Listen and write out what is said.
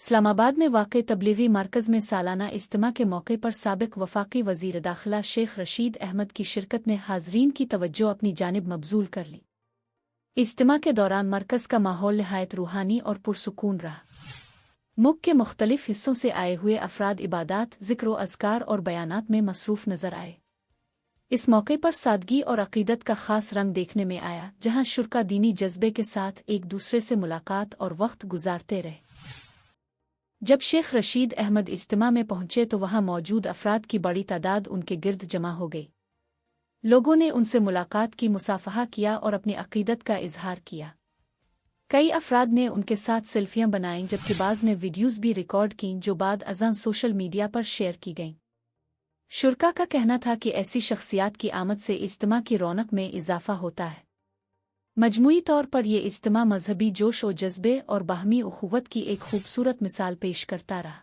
इस्लामाबाद में वाक़ तबलीगी मरकज़ में सालाना इज्तिमा के मौके पर साबिक़ वफ़ाक़ी वज़ीर दाख़िला शेख रशीद अहमद की शिरकत ने हाज़रीन की तवज्जो अपनी जानिब मबज़ूल कर ली। इज्तिमा के दौरान मरकज़ का माहौल निहायत रूहानी और पुरसुकून रहा। मुल्क के मुख्तलिफ हिस्सों से आए हुए अफराद इबादात, ज़िक्र व अज़कार और बयानात में मसरूफ़ नज़र आए। इस मौके पर सादगी और अक़ीदत का ख़ास रंग देखने में आया, जहाँ शुरका दीनी जज्बे के साथ एक दूसरे से मुलाकात और वक्त गुजारते रहे। जब शेख रशीद अहमद इज्तिमा में पहुंचे तो वहां मौजूद अफराद की बड़ी तादाद उनके गिर्द जमा हो गई। लोगों ने उनसे मुलाकात की, मुसाफहा किया और अपनी अक़ीदत का इजहार किया। कई अफराद ने उनके साथ सेल्फियां बनाईं, जबकि बाज़ ने वीडियोज़ भी रिकॉर्ड कीं जो बाद अज़ान सोशल मीडिया पर शेयर की गईं। शुरका का कहना था कि ऐसी शख्सियात की आमद से इज्तिमा की रौनक में इजाफा होता है। मजमूई तौर पर यह इज्तिमा मजहबी जोश व जज्बे और बाहमी उख़ुवत की एक खूबसूरत मिसाल पेश करता रहा।